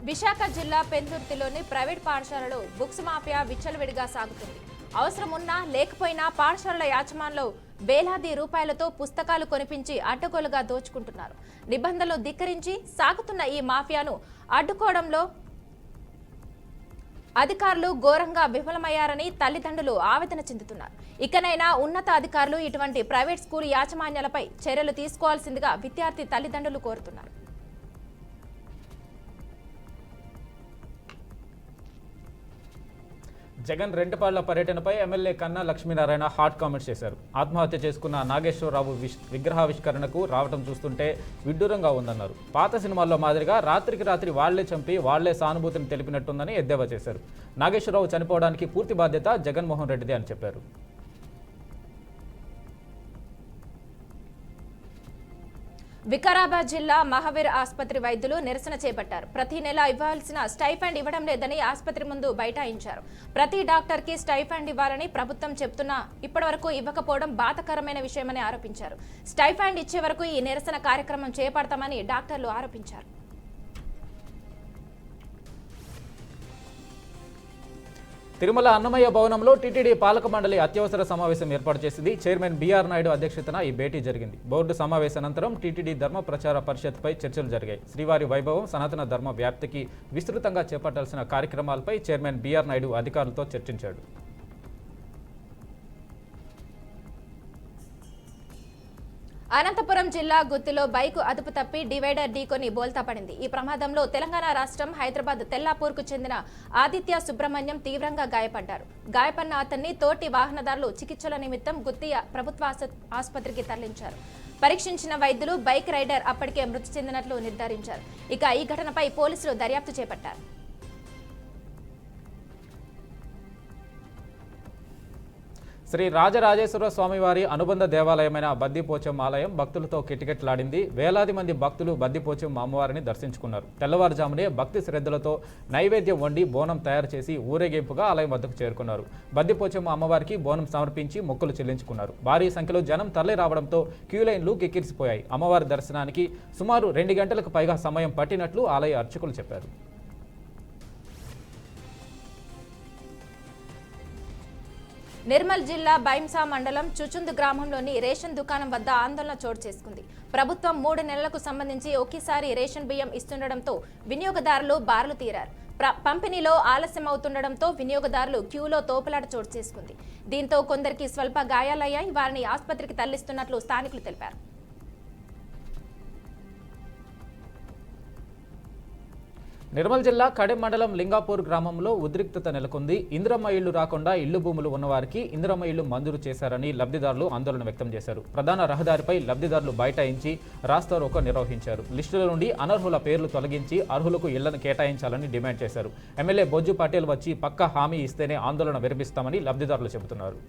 విశాఖ జిల్లా పెందుర్తిలోని ప్రైవేట్ పాఠశాలలో books mafia విచ్చలవిడిగా సాగుతుంది. అవసరం ఉన్నా లేకపోయినా పాఠశాలల యాజమాన్యంలో వేలాది రూపాయలతో పుస్తకాలు కొనిపించి అడ్డగోలుగా దోచుకుంటున్నారు. నిబంధనలు ధిక్కరించి సాగుతున్న ఈ మాఫియాను అడ్డుకోవడంలో అధికారులు ఘోరంగా విఫలమయ్యారని తల్లిదండ్రులు ఆవేదన చెందుతున్నారు. ఇకనైనా ఉన్నత అధికారులు ఇటువంటి ప్రైవేట్ స్కూల్ యాజమాన్యాలపై చర్యలు తీసుకోవాల్సిందిగా విద్యార్థి తల్లిదండ్రులు కోరుతున్నారు. జగన్ రెంటపాళ్ల పర్యటనపై ఎమ్మెల్యే కన్నా లక్ష్మీనారాయణ హాట్ కామెంట్స్ చేశారు. ఆత్మహత్య చేసుకున్న నాగేశ్వరరావు విగ్రహావిష్కరణకు రావడం చూస్తుంటే విడ్డూరంగా ఉందన్నారు. పాత సినిమాల్లో మాదిరిగా రాత్రికి రాత్రి వాళ్లే చంపి వాళ్లే సానుభూతిని తెలిపినట్టుందని ఎద్దేవా చేశారు. నాగేశ్వరరావు చనిపోవడానికి పూర్తి బాధ్యత జగన్మోహన్ రెడ్డిదే అని చెప్పారు. వికారాబాద్ జిల్లా మహావీర్ ఆసుపత్రి వైద్యులు నిరసన చేపట్టారు. ప్రతి నెల ఇవ్వాల్సిన స్టైఫండ్ ఇవ్వడం లేదని ఆసుపత్రి ముందు బైఠాయించారు. ప్రతి డాక్టర్ కి స్టైఫండ్ ఇవ్వాలని ప్రభుత్వం చెబుతున్నా ఇప్పటివరకు ఇవ్వకపోవడం బాధాకరమైన విషయమని ఆరోపించారు. స్టైఫండ్ ఇచ్చే వరకు ఈ నిరసన కార్యక్రమం చేపడతామని డాక్టర్లు ఆరోపించారు. తిరుమల అన్నమయ్య భవనంలో టీటీడీ పాలక మండలి అత్యవసర సమావేశం ఏర్పాటు చేసింది. చైర్మన్ బీఆర్ నాయుడు అధ్యక్షతన ఈ భేటీ జరిగింది. బోర్డు సమావేశానంతరం టీటీడీ ధర్మ ప్రచార పరిషత్పై చర్చలు జరిగాయి. శ్రీవారి వైభవం, సనాతన ధర్మ వ్యాప్తికి విస్తృతంగా చేపట్టాల్సిన కార్యక్రమాలపై చైర్మన్ బీఆర్ నాయుడు అధికారులతో చర్చించాడు. అనంతపురం జిల్లా గుత్తిలో బైకు అదుపు తప్పి డివైడర్ ఢీకొని బోల్తా పడింది. ఈ ప్రమాదంలో తెలంగాణ రాష్ట్రం హైదరాబాద్ తెల్లాపూర్కు చెందిన ఆదిత్య సుబ్రహ్మణ్యం తీవ్రంగా గాయపడ్డారు. గాయపడిన అతన్ని తోటి వాహనదారులు చికిత్సల నిమిత్తం గుత్తి ప్రభుత్వ ఆసుపత్రికి తరలించారు. పరీక్షించిన వైద్యులు బైక్ రైడర్ అప్పటికే మృతి చెందినట్లు నిర్ధారించారు. ఇక ఈ ఘటనపై పోలీసులు దర్యాప్తు చేపట్టారు. శ్రీ రాజరాజేశ్వర స్వామివారి అనుబంధ దేవాలయమైన బద్దిపోచమ్మ ఆలయం భక్తులతో కిటకిటలాడింది. వేలాది మంది భక్తులు బద్దిపోచమ్మ అమ్మవారిని దర్శించుకున్నారు. తెల్లవారుజామునే భక్తి శ్రద్ధలతో నైవేద్యం వండి బోనం తయారు చేసి ఊరేగింపుగా ఆలయం వద్దకు చేరుకున్నారు. బద్దిపోచమ్మ అమ్మవారికి బోనం సమర్పించి మొక్కులు చెల్లించుకున్నారు. భారీ సంఖ్యలో జనం తరలి రావడంతో క్యూలైన్లు కిక్కిరిసిపోయాయి. అమ్మవారి దర్శనానికి సుమారు 2 గంటలకు పైగా సమయం పట్టినట్లు ఆలయ అర్చకులు చెప్పారు. నిర్మల్ జిల్లా బైంసా మండలం చుచుందు గ్రామంలోని రేషన్ దుకాణం వద్ద ఆందోళన చోటు చేసుకుంది. ప్రభుత్వం 3 నెలలకు సంబంధించి ఒకేసారి రేషన్ బియ్యం ఇస్తుండటంతో వినియోగదారులు బారులు తీరారు. పంపిణీలో ఆలస్యం అవుతుండటంతో వినియోగదారులు క్యూలో తోపులాట చోటు చేసుకుంది. దీంతో కొందరికి స్వల్ప గాయాలయ్యాయి. వారిని ఆసుపత్రికి తరలిస్తున్నట్లు స్థానికులు తెలిపారు. నిర్మల్ జిల్లా కడెం మండలం లింగాపూర్ గ్రామంలో ఉద్రిక్తత నెలకొంది. ఇందిరమ్మ ఇళ్లు రాకుండా ఇళ్లు భూములు ఉన్నవారికి ఇందిరమ్మ ఇళ్లు మంజూరు చేశారని లబ్ధిదారులు ఆందోళన వ్యక్తం చేశారు. ప్రధాన రహదారిపై లబ్ధిదారులు బైఠాయించి రాస్తారోకో నిర్వహించారు. లిస్టుల నుండి అనర్హుల పేర్లు తొలగించి అర్హులకు ఇళ్లను కేటాయించాలని డిమాండ్ చేశారు. ఎమ్మెల్యే బొజ్జు పటేల్ వచ్చి పక్కా హామీ ఇస్తేనే ఆందోళన విరమిస్తామని లబ్ధిదారులు చెబుతున్నారు.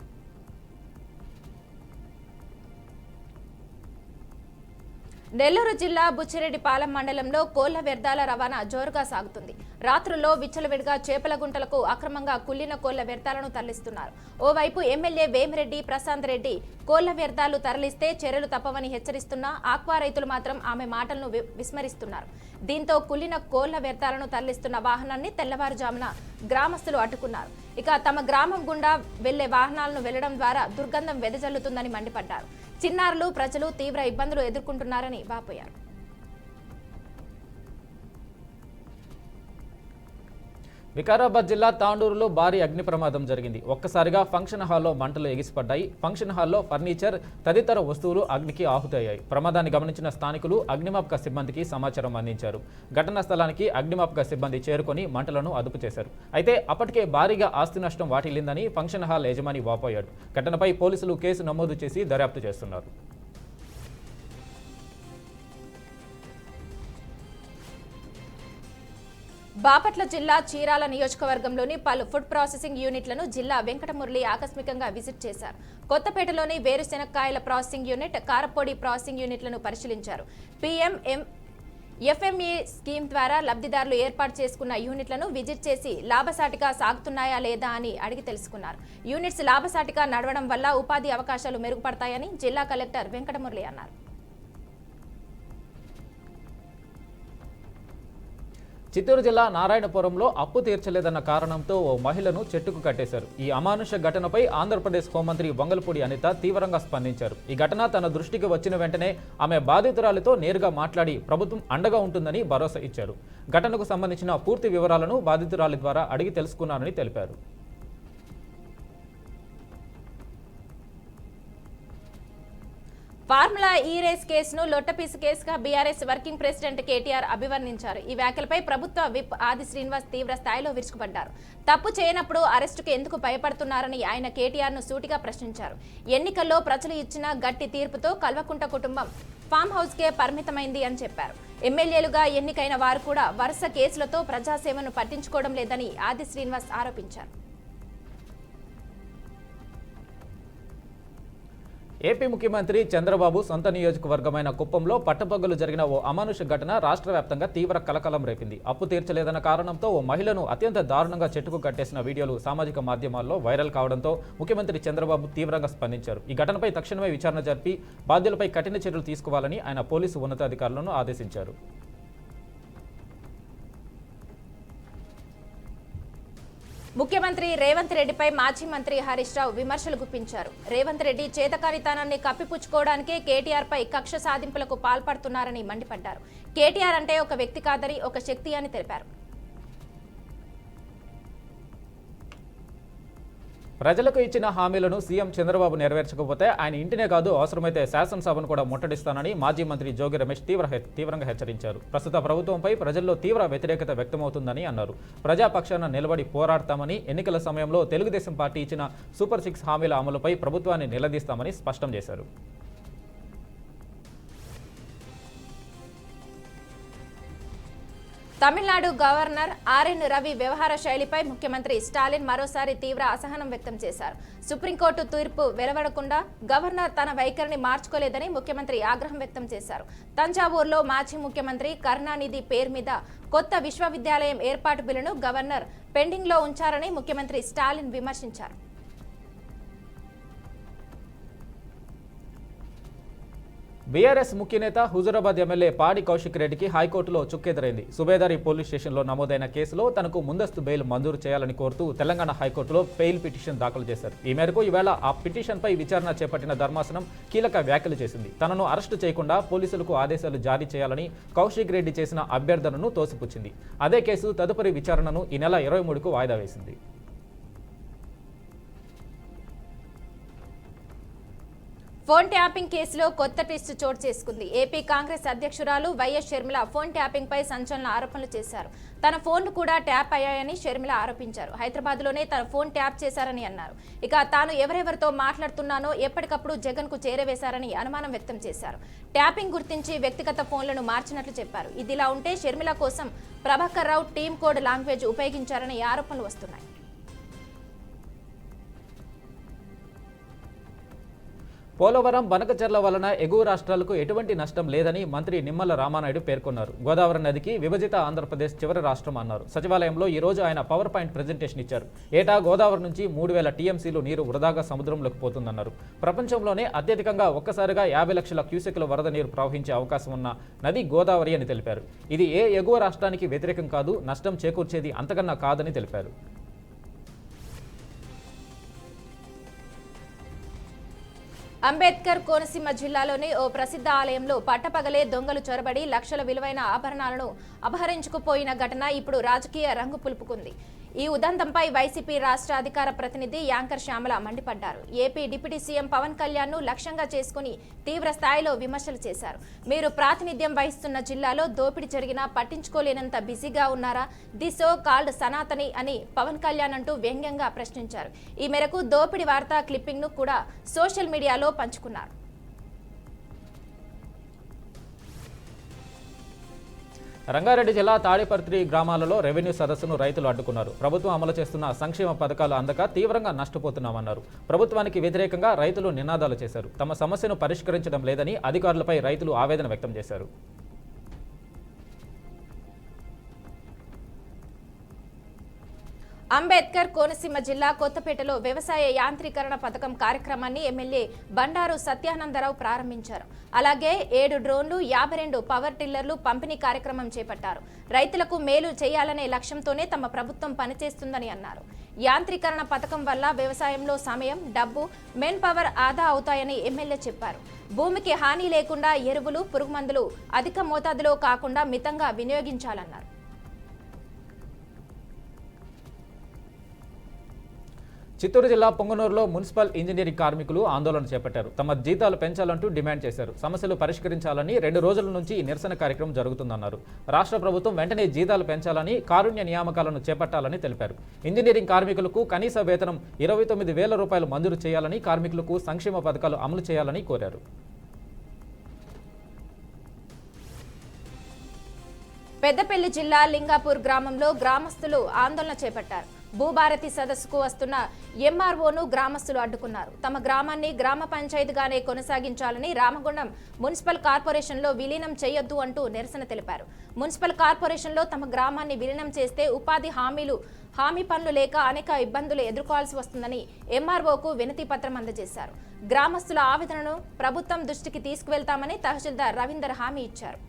నెల్లూరు జిల్లా బుచ్చిరెడ్డిపాలెం మండలంలో కోళ్ల వ్యర్థాల రవాణా జోరుగా సాగుతుంది. రాత్రుల్లో విచ్చలవిడిగా చేపల గుంటలకు అక్రమంగా కుళ్లిన కోళ్ల వ్యర్థాలను తరలిస్తున్నారు. ఓవైపు ఎమ్మెల్యే వేమిరెడ్డి ప్రశాంత్ రెడ్డి కోళ్ల వ్యర్థాలు తరలిస్తే చర్యలు తప్పవని హెచ్చరిస్తున్నా ఆక్వా రైతులు మాత్రం ఆమె మాటలను విస్మరిస్తున్నారు. దీంతో కుళ్లిన కోళ్ల వ్యర్థాలను తరలిస్తున్న వాహనాన్ని తెల్లవారుజామున గ్రామస్తులు అడ్డుకున్నారు. ఇక తమ గ్రామం గుండా వెళ్లే వాహనాలను వెళ్లడం ద్వారా దుర్గంధం వెదజల్లుతుందని మండిపడ్డారు. చిన్నారులు, ప్రజలు తీవ్ర ఇబ్బందులు ఎదుర్కొంటున్నారని వాపోయారు. వికారాబాద్ జిల్లా తాండూరులో భారీ అగ్ని ప్రమాదం జరిగింది. ఒక్కసారిగా ఫంక్షన్ హాల్లో మంటలు ఎగిసిపడ్డాయి. ఫంక్షన్ హాల్లో ఫర్నిచర్ తదితర వస్తువులు అగ్నికి ఆహుతయ్యాయి. ప్రమాదాన్ని గమనించిన స్థానికులు అగ్నిమాపక సిబ్బందికి సమాచారం అందించారు. ఘటనా స్థలానికి అగ్నిమాపక సిబ్బంది చేరుకొని మంటలను అదుపు చేశారు. అయితే అప్పటికే భారీగా ఆస్తి నష్టం వాటిల్లిందని ఫంక్షన్ హాల్ యజమాని వాపోయాడు. ఘటనపై పోలీసులు కేసు నమోదు చేసి దర్యాప్తు చేస్తున్నారు. బాపట్ల జిల్లా చీరాల నియోజకవర్గంలోని పలు ఫుడ్ ప్రాసెసింగ్ యూనిట్లను జిల్లా వెంకటమురళి ఆకస్మికంగా విజిట్ చేశారు. కొత్తపేటలోని వేరుశెనక్కాయల ప్రాసెసింగ్ యూనిట్, కారపొడి ప్రాసెసింగ్ యూనిట్లను పరిశీలించారు. ఎఫ్ఎంఈ స్కీమ్ ద్వారా లబ్ధిదారులు ఏర్పాటు చేసుకున్న యూనిట్లను విజిట్ చేసి లాభసాటిగా సాగుతున్నాయా లేదా అని అడిగి తెలుసుకున్నారు. యూనిట్స్ లాభసాటిగా నడవడం వల్ల ఉపాధి అవకాశాలు మెరుగుపడతాయని జిల్లా కలెక్టర్ వెంకటమురళి అన్నారు. చిత్తూరు జిల్లా నారాయణపురంలో అప్పు తీర్చలేదన్న కారణంతో ఓ మహిళను చెట్టుకు కట్టేశారు. ఈ అమానుష ఘటనపై ఆంధ్రప్రదేశ్ హోంమంత్రి వంగలపూడి అనిత తీవ్రంగా స్పందించారు. ఈ ఘటన తన దృష్టికి వచ్చిన వెంటనే ఆమె బాధితురాలితో నేరుగా మాట్లాడి ప్రభుత్వం అండగా ఉంటుందని భరోసా ఇచ్చారు. ఘటనకు సంబంధించిన పూర్తి వివరాలను బాధితురాలి ద్వారా అడిగి తెలుసుకున్నారని తెలిపారు. ఫార్ములా ఈ రేస్ కేసును లొట్టపీసు కేసుగా బీఆర్ఎస్ వర్కింగ్ ప్రెసిడెంట్ కేటీఆర్ అభివర్ణించారు. ఈ వ్యాఖ్యలపై ప్రభుత్వ విప్ ఆది శ్రీనివాస్ తీవ్ర స్థాయిలో విరుచుకుపడ్డారు. తప్పు చేయనప్పుడు అరెస్టుకు ఎందుకు భయపడుతున్నారని ఆయన కేటీఆర్ను సూటిగా ప్రశ్నించారు. ఎన్నికల్లో ప్రజలు ఇచ్చిన గట్టి తీర్పుతో కల్వకుంట కుటుంబం ఫామ్ హౌస్కే పరిమితమైంది అని చెప్పారు. ఎమ్మెల్యేలుగా ఎన్నికైన వారు కూడా వరుస కేసులతో ప్రజాసేవను పట్టించుకోవడం లేదని ఆది శ్రీనివాస్ ఆరోపించారు. ఏపీ ముఖ్యమంత్రి చంద్రబాబు సొంత నియోజకవర్గమైన కుప్పంలో పట్టపగలు జరిగిన ఓ అమానుష ఘటన రాష్ట్ర వ్యాప్తంగా తీవ్ర కలకలం రేపింది. అప్పు తీర్చలేదన్న కారణంతో ఓ మహిళను అత్యంత దారుణంగా చెట్టుకు కట్టేసిన వీడియోలు సామాజిక మాధ్యమాల్లో వైరల్ కావడంతో ముఖ్యమంత్రి చంద్రబాబు తీవ్రంగా స్పందించారు. ఈ ఘటనపై తక్షణమే విచారణ జరిపి బాధ్యులపై కఠిన చర్యలు తీసుకోవాలని ఆయన పోలీసు ఉన్నతాధికారులను ఆదేశించారు. ముఖ్యమంత్రి రేవంత్ రెడ్డిపై మాజీ మంత్రి హరీష్ రావు విమర్శలు గుప్పించారు. రేవంత్ రెడ్డి చేతకానితనాన్ని కప్పిపుచ్చుకోవడానికే కేటీఆర్పై కక్ష సాధింపులకు పాల్పడుతున్నారని మండిపడ్డారు. కేటీఆర్ అంటే ఒక వ్యక్తి కాదని ఒక శక్తి అని తెలిపారు. ప్రజలకు ఇచ్చిన హామీలను సీఎం చంద్రబాబు నెరవేర్చకపోతే ఆయన ఇంటినే కాదు అవసరమైతే శాసనసభను కూడా ముట్టడిస్తానని మాజీ మంత్రి జోగి రమేష్ తీవ్రంగా హెచ్చరించారు. ప్రస్తుత ప్రభుత్వంపై ప్రజల్లో తీవ్ర వ్యతిరేకత వ్యక్తమవుతుందని అన్నారు. ప్రజాపక్షాన నిలబడి పోరాడతామని, ఎన్నికల సమయంలో తెలుగుదేశం పార్టీ ఇచ్చిన సూపర్ 6 హామీల అమలుపై ప్రభుత్వాన్ని నిలదీస్తామని స్పష్టం చేశారు. తమిళనాడు గవర్నర్ ఆర్ఎన్ రవి వ్యవహార శైలిపై ముఖ్యమంత్రి స్టాలిన్ మరోసారి తీవ్ర అసహనం వ్యక్తం చేశారు. సుప్రీంకోర్టు తీర్పు వెలువడకుండా గవర్నర్ తన వైఖరిని మార్చుకోలేదని ముఖ్యమంత్రి ఆగ్రహం వ్యక్తం చేశారు. తంజావూరులో మాజీ ముఖ్యమంత్రి కరుణానిధి పేరు మీద కొత్త విశ్వవిద్యాలయం ఏర్పాటు బిల్లును గవర్నర్ పెండింగ్లో ఉంచారని ముఖ్యమంత్రి స్టాలిన్ విమర్శించారు. బీఆర్ఎస్ ముఖ్య నేత హుజూరాబాద్ ఎమ్మెల్యే పాడి కౌశిక్ రెడ్డికి హైకోర్టులో చుక్కెదురైంది. సుబేదారి పోలీస్ స్టేషన్లో నమోదైన కేసులో తనకు ముందస్తు బెయిల్ మంజూరు చేయాలని కోరుతూ తెలంగాణ హైకోర్టులో బెయిల్ పిటిషన్ దాఖలు చేశారు. ఈ మేరకు ఈవేళ ఆ పిటిషన్పై విచారణ చేపట్టిన ధర్మాసనం కీలక వ్యాఖ్యలు చేసింది. తనను అరెస్టు చేయకుండా పోలీసులకు ఆదేశాలు జారీ చేయాలని కౌశిక్ రెడ్డి చేసిన అభ్యర్థనను తోసిపుచ్చింది. అదే కేసు తదుపరి విచారణను ఈ నెల 23కు వాయిదా వేసింది. ఫోన్ ట్యాపింగ్ కేసులో కొత్త ట్విస్ట్ చోటు చేసుకుంది. ఏపీ కాంగ్రెస్ అధ్యక్షురాలు వైఎస్ షర్మిల ఫోన్ ట్యాపింగ్ పై సంచలన ఆరోపణలు చేశారు. తన ఫోన్లు కూడా ట్యాప్ అయ్యాయని షర్మిల ఆరోపించారు. హైదరాబాద్లోనే తన ఫోన్ ట్యాప్ చేశారని అన్నారు. ఇక తాను ఎవరెవరితో మాట్లాడుతున్నానో ఎప్పటికప్పుడు జగన్ కు చేరవేశారని అనుమానం వ్యక్తం చేశారు. ట్యాపింగ్ గుర్తించి వ్యక్తిగత ఫోన్లను మార్చినట్లు చెప్పారు. ఇదిలా ఉంటే షర్మిల కోసం Prabhakar Rao team code language ఉపయోగించారని ఆరోపణలు వస్తున్నాయి. పోలవరం బనకచెర్ల వలన ఎగువ రాష్ట్రాలకు ఎటువంటి నష్టం లేదని మంత్రి నిమ్మల రామానాయుడు పేర్కొన్నారు. గోదావరి నదికి విభజిత ఆంధ్రప్రదేశ్ చివరి రాష్ట్రం అన్నారు. సచివాలయంలో ఈ రోజు ఆయన పవర్ పాయింట్ ప్రెజెంటేషన్ ఇచ్చారు. ఏటా గోదావరి నుంచి 3000 టీఎంసీలు నీరు వృధాగా సముద్రంలోకి పోతుందన్నారు. ప్రపంచంలోనే అత్యధికంగా ఒక్కసారిగా 50 లక్షల క్యూసెక్ల వరద నీరు ప్రవహించే అవకాశం ఉన్న నది గోదావరి అని తెలిపారు. ఇది ఏ ఎగువ రాష్ట్రానికి వ్యతిరేకం కాదు, నష్టం చేకూర్చేది అంతకన్నా కాదని తెలిపారు. అంబేద్కర్ కోనసీమ జిల్లాలోని ఓ ప్రసిద్ధ ఆలయంలో పట్టపగలే దొంగలు చొరబడి లక్షల విలువైన ఆభరణాలను అపహరించుకుపోయిన ఘటన ఇప్పుడు రాజకీయ రంగు పులుపుకుంది. ఈ ఉదంతంపై వైసీపీ రాష్ట్ర అధికార ప్రతినిధి యాంకర్ శ్యామల మండిపడ్డారు. AP deputy CM Pawan Kalyan ను లక్ష్యంగా చేసుకుని తీవ్ర స్థాయిలో విమర్శలు చేశారు. మీరు ప్రాతినిధ్యం వహిస్తున్న జిల్లాలో దోపిడీ జరిగినా పట్టించుకోలేనంత బిజీగా ఉన్నారా? ది సో కాల్డ్ సనాతని అని పవన్ కళ్యాణ్ అంటూ వ్యంగ్యంగా ప్రశ్నించారు. ఈ మేరకు దోపిడీ వార్తా క్లిప్పింగ్ ను కూడా సోషల్ మీడియాలో పంచుకున్నారు. రంగారెడ్డి జిల్లా తాడిపర్తి గ్రామాలలో రెవెన్యూ సదస్సును రైతులు అడ్డుకున్నారు. ప్రభుత్వం అమలు చేస్తున్న సంక్షేమ పథకాలు అందక తీవ్రంగా నష్టపోతున్నామన్నారు. ప్రభుత్వానికి వ్యతిరేకంగా రైతులు నినాదాలు చేశారు. తమ సమస్యను పరిష్కరించడం లేదని అధికారులపై రైతులు ఆవేదన వ్యక్తం చేశారు. అంబేద్కర్ కోనసీమ జిల్లా కొత్తపేటలో వ్యవసాయ యాంత్రీకరణ పథకం కార్యక్రమాన్ని ఎమ్మెల్యే బండారు సత్యానందరావు ప్రారంభించారు. అలాగే 7 డ్రోన్లు, 52 పవర్ టిల్లర్లు పంపిణీ కార్యక్రమం చేపట్టారు. రైతులకు మేలు చేయాలనే లక్ష్యంతోనే తమ ప్రభుత్వం పనిచేస్తుందని అన్నారు. యాంత్రీకరణ పథకం వల్ల వ్యవసాయంలో సమయం, డబ్బు, మెన్ పవర్ ఆదా అవుతాయని ఎమ్మెల్యే చెప్పారు. భూమికి హాని లేకుండా ఎరువులు, పురుగుమందులు అధిక మోతాదులో కాకుండా మితంగా వినియోగించాలన్నారు. చిత్తూరు జిల్లా పొంగనూరులో మున్సిపల్ ఇంజనీరింగ్ కార్మికులు ఆందోళన చేపట్టారు. తమ జీతాలు పెంచాలంటూ డిమాండ్ చేశారు. సమస్యలు పరిష్కరించాలని 2 రోజుల నుంచి ఈ నిరసన కార్యక్రమం జరుగుతుందన్నారు. రాష్ట్ర ప్రభుత్వం వెంటనే జీతాలు పెంచాలని, కారుణ్య నియామకాలను చేపట్టాలని తెలిపారు. ఇంజనీరింగ్ కార్మికులకు కనీస వేతనం 29,000 రూపాయలు మంజూరు చేయాలని, కార్మికులకు సంక్షేమ పథకాలు అమలు చేయాలని కోరారు. పెద్దపల్లి జిల్లా లింగాపూర్ గ్రామంలో గ్రామస్తులు ఆందోళన చేపట్టారు. భూభారతి సదస్సుకు వస్తున్న ఎంఆర్ఓను గ్రామస్తులు అడ్డుకున్నారు. తమ గ్రామాన్ని గ్రామ పంచాయతీగానే కొనసాగించాలని, రామగుండం మున్సిపల్ కార్పొరేషన్లో విలీనం చేయొద్దు అంటూ నిరసన తెలిపారు. మున్సిపల్ కార్పొరేషన్లో తమ గ్రామాన్ని విలీనం చేస్తే ఉపాధి హామీ పనులు లేక అనేక ఇబ్బందులు ఎదుర్కోవాల్సి వస్తుందని ఎంఆర్ఓకు వినతి పత్రం అందజేశారు. గ్రామస్తుల ఆవేదనను ప్రభుత్వం దృష్టికి తీసుకువెళ్తామని తహసీల్దార్ రవీందర్ హామీ ఇచ్చారు.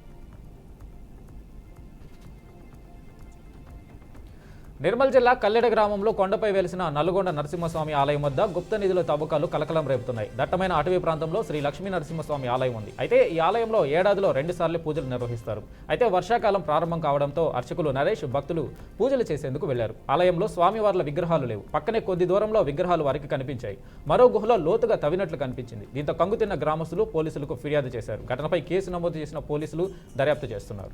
నిర్మల్ జిల్లా కల్లెడ గ్రామంలో కొండపై వెలిసిన నల్గొండ నరసింహస్వామి ఆలయం వద్ద గుప్త నిధుల తవ్వకాలు కలకలం రేపుతున్నాయి. దట్టమైన అటవీ ప్రాంతంలో శ్రీ లక్ష్మీ నరసింహస్వామి ఆలయం ఉంది. అయితే ఈ ఆలయంలో ఏడాదిలో 2 సార్లు పూజలు నిర్వహిస్తారు. అయితే వర్షాకాలం ప్రారంభం కావడంతో అర్చకులు నరేష్, భక్తులు పూజలు చేసేందుకు వెళ్లారు. ఆలయంలో స్వామివార్ల విగ్రహాలు లేవు. పక్కనే కొద్ది దూరంలో విగ్రహాలు వారికి కనిపించాయి. మరో గుహలో లోతుగా తవ్వినట్లు కనిపించింది. దీంతో కంగుతిన్న గ్రామస్తులు పోలీసులకు ఫిర్యాదు చేశారు. ఘటనపై కేసు నమోదు చేసిన పోలీసులు దర్యాప్తు చేస్తున్నారు.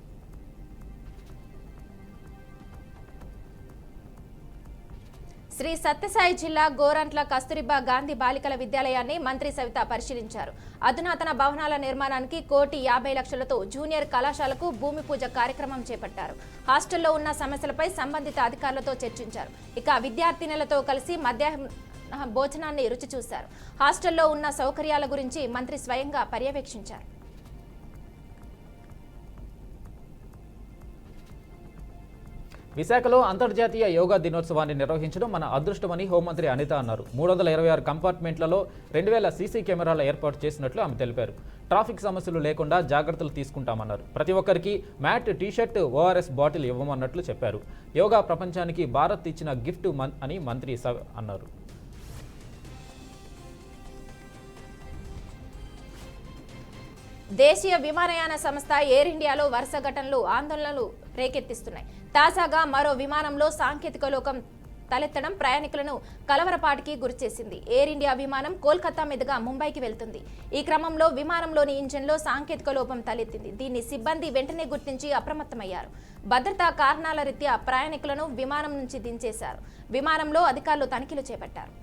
శ్రీ సత్యసాయి జిల్లా గోరంట్ల కస్తూరిబా గాంధీ బాలికల విద్యాలయాన్ని మంత్రి సవిత పరిశీలించారు. అధునాతన భవనాల నిర్మాణానికి 1,50 లక్షలతో జూనియర్ కళాశాలకు భూమి పూజ కార్యక్రమం చేపట్టారు. హాస్టల్లో ఉన్న సమస్యలపై సంబంధిత అధికారులతో చర్చించారు. ఇక విద్యార్థినులతో కలిసి మధ్యాహ్న భోజనాన్ని రుచి చూశారు. హాస్టల్లో ఉన్న సౌకర్యాల గురించి మంత్రి స్వయంగా పర్యవేక్షించారు. విశాఖలో అంతర్జాతీయ యోగా దినోత్సవాన్ని నిర్వహించడం మన అదృష్టమని హోంమంత్రి అనిత అన్నారు. 326 కంపార్ట్మెంట్లలో 2,000 సీసీ కెమెరాలు ఏర్పాటు చేసినట్లు ఆమె తెలిపారు. ట్రాఫిక్ సమస్యలు లేకుండా జాగ్రత్తలు తీసుకుంటామన్నారు. ప్రతి ఒక్కరికి మ్యాట్, టీషర్ట్, ఓఆర్ఎస్ బాటిల్ ఇవ్వమన్నట్లు చెప్పారు. యోగా ప్రపంచానికి భారత్ ఇచ్చిన గిఫ్ట్ అని మంత్రి అన్నారు. దేశీయ విమానయాన సంస్థ ఎయిర్ ఇండియాలో వరుస ఘటనలు ఆందోళనలు రేకెత్తిస్తున్నాయి. తాజాగా మరో విమానంలో సాంకేతిక లోపం తలెత్తడం ప్రయాణికులను కలవరపాటికి గురిచేసింది. ఎయిర్ ఇండియా విమానం కోల్కతా మీదుగా ముంబైకి వెళ్తుంది. ఈ క్రమంలో విమానంలోని ఇంజన్లో సాంకేతిక లోపం తలెత్తింది. దీన్ని సిబ్బంది వెంటనే గుర్తించి అప్రమత్తమయ్యారు. భద్రతా కారణాల రీత్యా ప్రయాణికులను విమానం నుంచి దించేశారు. విమానంలో అధికారులు తనిఖీలు చేపట్టారు.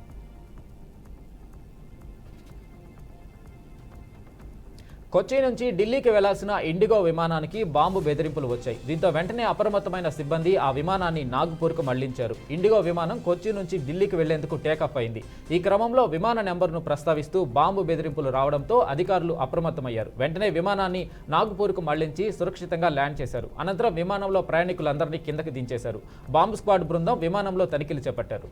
కొచ్చి నుంచి ఢిల్లీకి వెళ్లాల్సిన ఇండిగో విమానానికి బాంబు బెదిరింపులు వచ్చాయి. దీంతో వెంటనే అప్రమత్తమైన సిబ్బంది ఆ విమానాన్ని నాగ్పూర్కు మళ్లించారు. ఇండిగో విమానం కొచ్చి నుంచి ఢిల్లీకి వెళ్లేందుకు టేకాఫ్ అయింది. ఈ క్రమంలో విమాన నెంబర్ను ప్రస్తావిస్తూ బాంబు బెదిరింపులు రావడంతో అధికారులు అప్రమత్తమయ్యారు. వెంటనే విమానాన్ని నాగ్పూర్కు మళ్లించి సురక్షితంగా ల్యాండ్ చేశారు. అనంతరం విమానంలో ప్రయాణికులందరినీ కిందకి దించేశారు. బాంబు స్క్వాడ్ బృందం విమానంలో తనిఖీలు చేపట్టారు.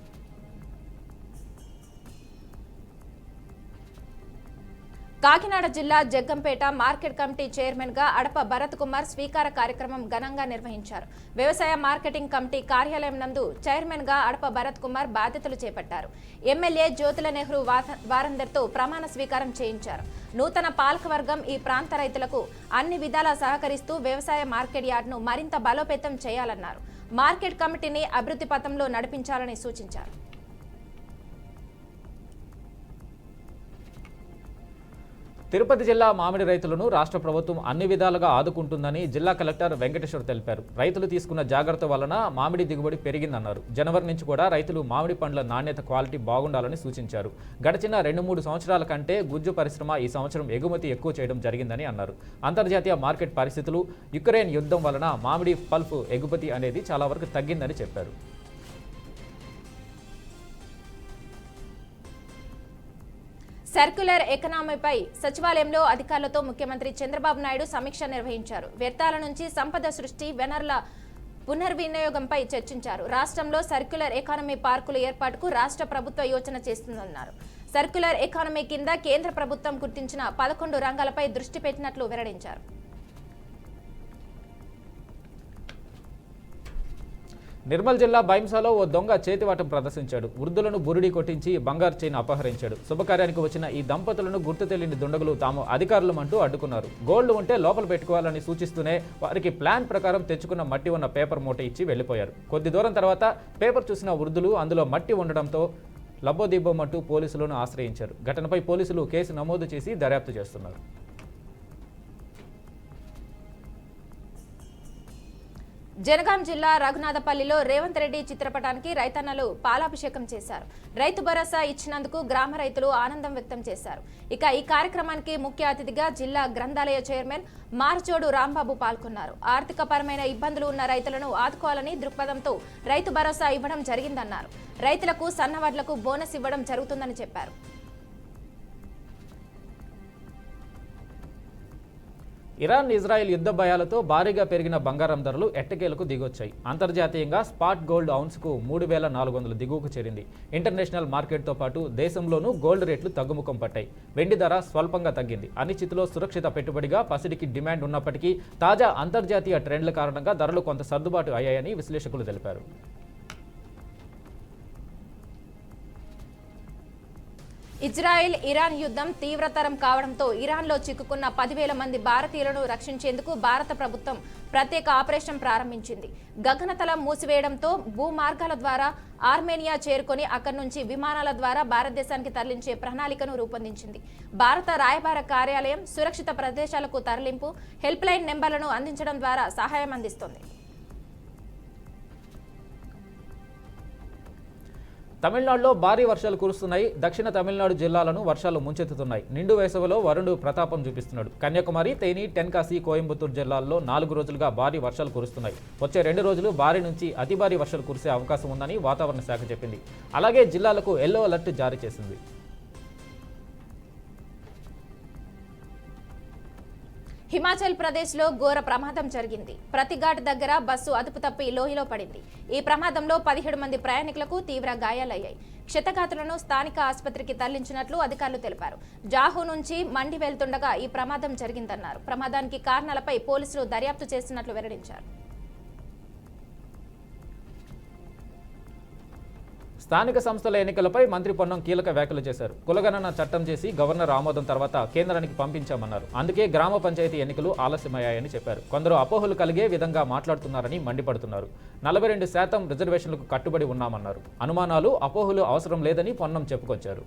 కాకినాడ జిల్లా జగ్గంపేట మార్కెట్ కమిటీ చైర్మన్ గా అడప భరత్ కుమార్ స్వీకార కార్యక్రమం ఘనంగా నిర్వహించారు. వ్యవసాయ మార్కెటింగ్ కమిటీ కార్యాలయం నందు చైర్మన్ గా అడప భరత్ కుమార్ బాధ్యతలు చేపట్టారు. ఎమ్మెల్యే జ్యోతుల నెహ్రూ వారందరితో ప్రమాణ స్వీకారం చేయించారు. నూతన పాలకవర్గం ఈ ప్రాంత రైతులకు అన్ని విధాలా సహకరిస్తూ వ్యవసాయ మార్కెట్ యార్డ్ను మరింత బలోపేతం చేయాలన్నారు. మార్కెట్ కమిటీని అభివృద్ధి పథంలో నడిపించాలని సూచించారు. తిరుపతి జిల్లా మామిడి రైతులను రాష్ట్ర ప్రభుత్వం అన్ని విధాలుగా ఆదుకుంటుందని జిల్లా కలెక్టర్ వెంకటేశ్వర్ తెలిపారు. రైతులు తీసుకున్న జాగ్రత్త వలన మామిడి దిగుబడి పెరిగిందన్నారు. జనవరి నుంచి కూడా రైతులు మామిడి పండ్ల నాణ్యత, క్వాలిటీ బాగుండాలని సూచించారు. గడిచిన 2-3 సంవత్సరాల కంటే గుజ్జు పరిశ్రమ ఈ సంవత్సరం ఎగుమతి ఎక్కువ చేయడం జరిగిందని అన్నారు. అంతర్జాతీయ మార్కెట్ పరిస్థితులు, యుక్రెయిన్ యుద్ధం వలన మామిడి పల్ప్ ఎగుమతి అనేది చాలా వరకు తగ్గిందని చెప్పారు. సర్క్యులర్ ఎకనామీపై సచివాలయంలో అధికారులతో ముఖ్యమంత్రి చంద్రబాబు నాయుడు సమీక్ష నిర్వహించారు. వ్యర్థాల నుంచి సంపద సృష్టి, వనరుల పునర్వినియోగంపై చర్చించారు. రాష్ట్రంలో సర్క్యులర్ ఎకానమీ పార్కుల ఏర్పాటుకు రాష్ట్ర ప్రభుత్వ యోచన చేస్తుందన్నారు. సర్క్యులర్ ఎకానమీ కింద కేంద్ర ప్రభుత్వం గుర్తించిన 11 రంగాలపై దృష్టి పెట్టినట్లు వెల్లడించారు. నిర్మల్ జిల్లా బైంసాలో ఓ దొంగ చేతివాటం ప్రదర్శించాడు. వృద్ధులను బురిడి కొట్టించి బంగారు చైన్ అపహరించాడు. శుభకార్యానికి వచ్చిన ఈ దంపతులను గుర్తు తెలియని దుండగులు తాము అధికారులమంటూ అడ్డుకున్నారు. గోల్డ్ ఉంటే లోపల పెట్టుకోవాలని సూచిస్తూనే వారికి ప్లాన్ ప్రకారం తెచ్చుకున్న మట్టి ఉన్న పేపర్ మూట ఇచ్చి వెళ్లిపోయారు. కొద్ది దూరం తర్వాత పేపర్ చూసిన వృద్ధులు అందులో మట్టి ఉండడంతో లబ్బోదిబ్బోమంటూ పోలీసులను ఆశ్రయించారు. ఘటనపై పోలీసులు కేసు నమోదు చేసి దర్యాప్తు చేస్తున్నారు. జనగాం జిల్లా రఘునాథపల్లిలో రేవంత్ రెడ్డి చిత్రపటానికి రైతన్నలు పాలాభిషేకం చేశారు. రైతు భరోసా ఇచ్చినందుకు గ్రామ రైతులు ఆనందం వ్యక్తం చేశారు. ఇక ఈ కార్యక్రమానికి ముఖ్య అతిథిగా జిల్లా గ్రంథాలయ చైర్మన్ మార్చోడు రాంబాబు పాల్గొన్నారు. ఆర్థిక పరమైన ఇబ్బందులు ఉన్న రైతులను ఆదుకోవాలని దృక్పథంతో రైతు భరోసా ఇవ్వడం జరిగిందన్నారు. రైతులకు సన్నవడ్లకు బోనస్ ఇవ్వడం జరుగుతుందని చెప్పారు. ఇరాన్ ఇజ్రాయెల్ యుద్ధ భయాలతో భారీగా పెరిగిన బంగారం ధరలు ఎట్టకేలకు దిగొచ్చాయి. అంతర్జాతీయంగా స్పాట్ గోల్డ్ ఔన్స్కు 3,400 దిగువకు చేరింది. ఇంటర్నేషనల్ మార్కెట్తో పాటు దేశంలోనూ గోల్డ్ రేట్లు తగ్గుముఖం పట్టాయి. వెండి ధర స్వల్పంగా తగ్గింది. అనిశ్చితిలో సురక్షిత పెట్టుబడిగా పసిడికి డిమాండ్ ఉన్నప్పటికీ తాజా అంతర్జాతీయ ట్రెండ్ల కారణంగా ధరలు కొంత సర్దుబాటు అయ్యాయని విశ్లేషకులు తెలిపారు. ఇజ్రాయెల్ ఇరాన్ యుద్ధం తీవ్రతరం కావడంతో ఇరాన్లో చిక్కుకున్న 10,000 మంది భారతీయులను రక్షించేందుకు భారత ప్రభుత్వం ప్రత్యేక ఆపరేషన్ ప్రారంభించింది. గగనతలం మూసివేయడంతో భూమార్గాల ద్వారా ఆర్మేనియా చేరుకొని అక్కడి నుంచి విమానాల ద్వారా భారతదేశానికి తరలించే ప్రణాళికను రూపొందించింది. భారత రాయబార కార్యాలయం సురక్షిత ప్రదేశాలకు తరలింపు, హెల్ప్ లైన్ నెంబర్లను అందించడం ద్వారా సహాయం అందిస్తోంది. తమిళనాడులో భారీ వర్షాలు కురుస్తున్నాయి. దక్షిణ తమిళనాడు జిల్లాలను వర్షాలు ముంచెత్తుతున్నాయి. నిండు వేసవిలో వరుణుడు ప్రతాపం చూపిస్తున్నాడు. కన్యాకుమారి, తేని, టెన్కాసి, కోయంబత్తూరు జిల్లాల్లో 4 రోజులుగా భారీ వర్షాలు కురుస్తున్నాయి. వచ్చే 2 రోజులు భారీ నుంచి అతి భారీ వర్షాలు కురిసే అవకాశం ఉందని వాతావరణ శాఖ చెప్పింది. అలాగే జిల్లాలకు ఎల్లో అలర్ట్ జారీ చేసింది. హిమాచల్ ప్రదేశ్లో ఘోర ప్రమాదం జరిగింది. ప్రతిఘాట్ దగ్గర బస్సు అదుపు తప్పి లోయలో పడింది. ఈ ప్రమాదంలో 17 మంది ప్రయాణికులకు తీవ్ర గాయాలయ్యాయి. క్షతగాతులను స్థానిక ఆసుపత్రికి తరలించినట్లు అధికారులు తెలిపారు. జాహూ నుంచి మండి వెళ్తుండగా ఈ ప్రమాదం జరిగిందన్నారు. ప్రమాదానికి కారణాలపై పోలీసులు దర్యాప్తు చేస్తున్నట్లు వెల్లడించారు. స్థానిక సంస్థల ఎన్నికలపై మంత్రి పొన్నం కీలక వ్యాఖ్యలు చేశారు. కులగణన చట్టం చేసి గవర్నర్ ఆమోదం తర్వాత కేంద్రానికి పంపించామన్నారు. అందుకే గ్రామ పంచాయతీ ఎన్నికలు ఆలస్యమయ్యాయని చెప్పారు. కొందరు అపోహలు కలిగే విధంగా మాట్లాడుతున్నారని మండిపడుతున్నారు. 42% రిజర్వేషన్లకు కట్టుబడి ఉన్నామన్నారు. అనుమానాలు, అపోహలు అవసరం లేదని పొన్నం చెప్పుకొచ్చారు.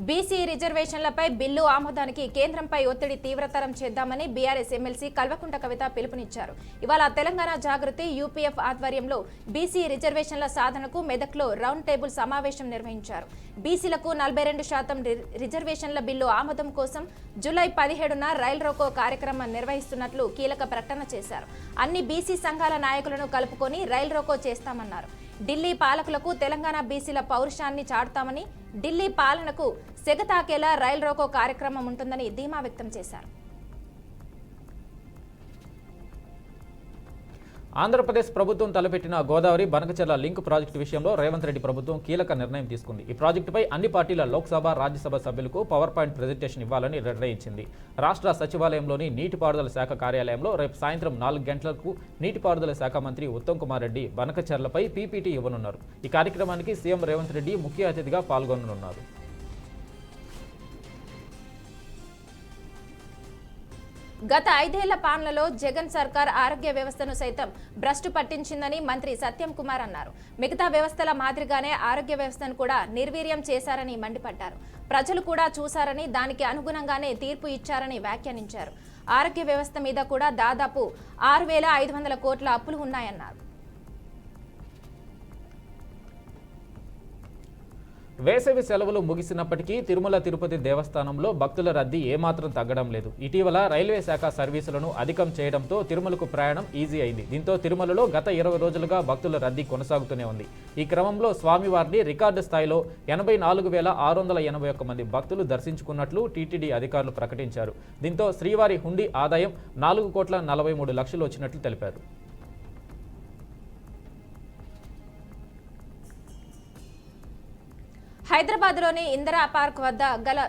బీసీ రిజర్వేషన్లపై బిల్లు ఆమోదానికి కేంద్రంపై ఒత్తిడి తీవ్రతరం చేద్దామని బీఆర్ఎస్ ఎమ్మెల్సీ కల్వకుంట కవిత పిలుపునిచ్చారు. ఇవాళ తెలంగాణ జాగృతి యూపీఎఫ్ ఆధ్వర్యంలో బీసీ రిజర్వేషన్ల సాధనకు మెదక్లో రౌండ్ టేబుల్ సమావేశం నిర్వహించారు. బీసీలకు 42% రిజర్వేషన్ల బిల్లు ఆమోదం కోసం జూలై 17న రైల్ రోకో కార్యక్రమం నిర్వహిస్తున్నట్లు కీలక ప్రకటన చేశారు. అన్ని బీసీ సంఘాల నాయకులను కలుపుకొని రైల్ రోకో చేస్తామన్నారు. ఢిల్లీ పాలకులకు తెలంగాణ బీసీల పౌరుషాన్ని చాటుతామని, ఢిల్లీ పాలనకు సెగతాకేలా రైల్ రోకో కార్యక్రమం ఉంటుందని ధీమా వ్యక్తం చేశారు. ఆంధ్రప్రదేశ్ ప్రభుత్వం తలపెట్టిన గోదావరి బనకచెర్ల లింక్ ప్రాజెక్టు విషయంలో రేవంత్ రెడ్డి ప్రభుత్వం కీలక నిర్ణయం తీసుకుంది. ఈ ప్రాజెక్టుపై అన్ని పార్టీల లోక్సభ, రాజ్యసభ సభ్యులకు పవర్ పాయింట్ ప్రెజెంటేషన్ ఇవ్వాలని నిర్ణయించింది. రాష్ట్ర సచివాలయంలోని నీటిపారుదల శాఖ కార్యాలయంలో రేపు సాయంత్రం 4 గంటలకు నీటిపారుదల శాఖ మంత్రి ఉత్తమ్ కుమార్ రెడ్డి బనకచెర్లపై పీపీటీ ఇవ్వనున్నారు. ఈ కార్యక్రమానికి సీఎం రేవంత్ రెడ్డి ముఖ్య అతిథిగా పాల్గొననున్నారు. గత 5 ఏళ్ల పాలనలో జగన్ సర్కార్ ఆరోగ్య వ్యవస్థను సైతం భ్రష్టు పట్టించిందని మంత్రి సత్యం కుమార్ అన్నారు. మిగతా వ్యవస్థల మాదిరిగానే ఆరోగ్య వ్యవస్థను కూడా నిర్వీర్యం చేశారని మండిపడ్డారు. ప్రజలు కూడా చూశారని, దానికి అనుగుణంగానే తీర్పు ఇచ్చారని వ్యాఖ్యానించారు. ఆరోగ్య వ్యవస్థ మీద కూడా దాదాపు 6,500 కోట్ల అప్పులు ఉన్నాయన్నారు. వేసవి సెలవులు ముగిసినప్పటికీ తిరుమల తిరుపతి దేవస్థానంలో భక్తుల రద్దీ ఏమాత్రం తగ్గడం లేదు. ఇటీవల రైల్వే శాఖ సర్వీసులను అధికం చేయడంతో తిరుమలకు ప్రయాణం ఈజీ అయింది. దీంతో తిరుమలలో గత 20 రోజులుగా భక్తుల రద్దీ కొనసాగుతూనే ఉంది. ఈ క్రమంలో స్వామివారిని రికార్డు స్థాయిలో 84,681 మంది భక్తులు దర్శించుకున్నట్లు టీటీడీ అధికారులు ప్రకటించారు. దీంతో శ్రీవారి హుండీ ఆదాయం 4,43,00,000 వచ్చినట్లు తెలిపారు. హైదరాబాద్లోని ఇందిరా పార్క్ వద్ద గల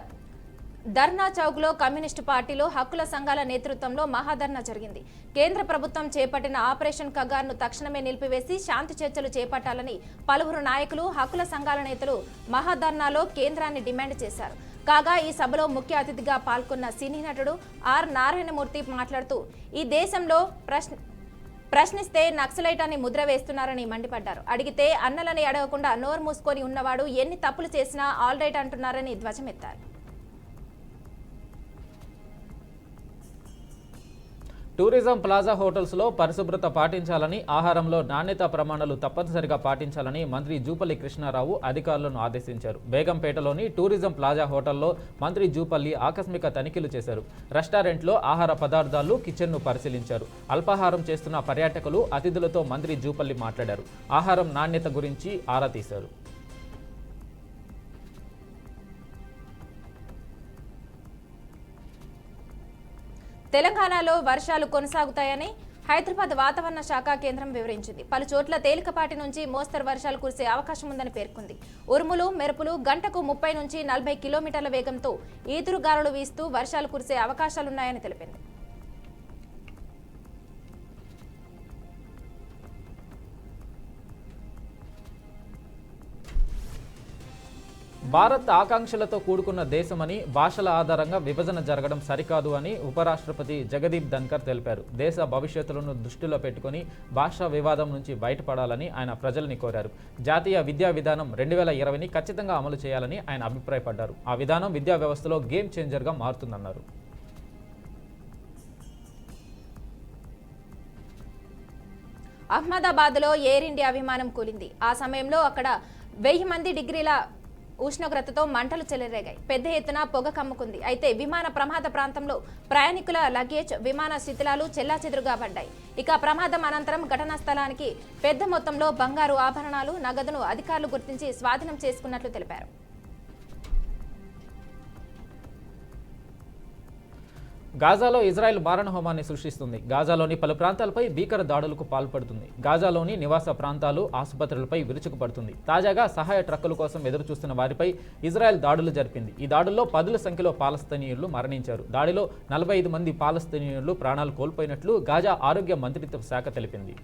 ధర్నా చౌక్లో కమ్యూనిస్టు పార్టీలు హక్కుల సంఘాల నేతృత్వంలో మహాధర్నా జరిగింది. కేంద్ర ప్రభుత్వం చేపట్టిన ఆపరేషన్ కగార్ను తక్షణమే నిలిపివేసి శాంతి చర్చలు చేపట్టాలని పలువురు నాయకులు, హక్కుల సంఘాల నేతలు మహాధర్నాలో కేంద్రాన్ని డిమాండ్ చేశారు. కాగా ఈ సభలో ముఖ్య అతిథిగా పాల్గొన్న సినీ నటుడు ఆర్ నారాయణమూర్తి మాట్లాడుతూ ఈ దేశంలో ప్రశ్నిస్తే నక్సలైటాన్ని ముద్ర వేస్తున్నారని మండిపడ్డారు. అడిగితే అన్నలని అడగకుండా నోరు మూసుకొని ఉన్నవాడు ఎన్ని తప్పులు చేసినా ఆల్ రైట్ అంటున్నారని ధ్వజమెత్తారు. టూరిజం ప్లాజా హోటల్స్లో పరిశుభ్రత పాటించాలని, ఆహారంలో నాణ్యత ప్రమాణాలు తప్పనిసరిగా పాటించాలని మంత్రి జూపల్లి కృష్ణారావు అధికారులను ఆదేశించారు. బేగంపేటలోని టూరిజం ప్లాజా హోటల్లో మంత్రి జూపల్లి ఆకస్మిక తనిఖీలు చేశారు. రెస్టారెంట్లో ఆహార పదార్థాలు, కిచెన్ను పరిశీలించారు. అల్పాహారం చేస్తున్న పర్యాటకులు, అతిథులతో మంత్రి జూపల్లి మాట్లాడారు. ఆహారం నాణ్యత గురించి ఆరా తీశారు. తెలంగాణలో వర్షాలు కొనసాగుతాయని హైదరాబాద్ వాతావరణ శాఖ కేంద్రం వివరించింది. పలు చోట్ల తేలికపాటి నుంచి మోస్తరు వర్షాలు కురిసే అవకాశం ఉందని పేర్కొంది. ఉరుములు, మెరుపులు గంటకు 30 నుంచి 40 కిలోమీటర్ల వేగంతో ఈదురుగాలులు వీస్తూ వర్షాలు కురిసే అవకాశాలున్నాయని తెలిపింది. భారత్ ఆకాంక్షలతో కూడుకున్న దేశమని, భాషల ఆధారంగా విభజన జరగడం సరికాదు అని ఉపరాష్ట్రపతి జగదీప్ ధన్కర్ తెలిపారు. దేశ భవిష్యత్తులను దృష్టిలో పెట్టుకుని భాషా వివాదం నుంచి బయటపడాలని ఆయన ప్రజల్ని కోరారు. జాతీయ విద్యా విధానం 2020ని ఖచ్చితంగా అమలు చేయాలని ఆయన అభిప్రాయపడ్డారు. ఆ విధానం విద్యా వ్యవస్థలో గేమ్ చేంజర్గా మారుతుందన్నారు. అహ్మదాబాద్లో ఎయిర్ ఇండియా విమానం కూలింది. ఆ సమయంలో అక్కడ 1000 డిగ్రీల ఉష్ణోగ్రతతో మంటలు చెలరేగాయి. పెద్ద ఎత్తున పొగ కమ్ముకుంది. అయితే విమాన ప్రమాద ప్రాంతంలో ప్రయాణికుల లగేజ్, విమాన శిథిలాలు చెల్లాచెదురుగా పడ్డాయి. ఇక ప్రమాదం అనంతరం ఘటనా స్థలానికి పెద్ద మొత్తంలో బంగారు ఆభరణాలు, నగదును అధికారులు గుర్తించి స్వాధీనం చేసుకున్నట్లు తెలిపారు. గాజాలో ఇజ్రాయెల్ మారణహోమాన్ని సృష్టిస్తుంది. గాజాలోని పలు ప్రాంతాలపై భీకర దాడులకు పాల్పడుతుంది. గాజాలోని నివాస ప్రాంతాలు, ఆసుపత్రులపై విరుచుకుపడుతుంది. తాజాగా సహాయ ట్రక్కుల కోసం ఎదురుచూస్తున్న వారిపై ఇజ్రాయెల్ దాడులు జరిపింది. ఈ దాడుల్లో 10ల సంఖ్యలో పాలస్తీనియులు మరణించారు. దాడిలో 45 మంది పాలస్తీనియులు ప్రాణాలు కోల్పోయినట్లు గాజా ఆరోగ్య మంత్రిత్వ శాఖ తెలిపింది.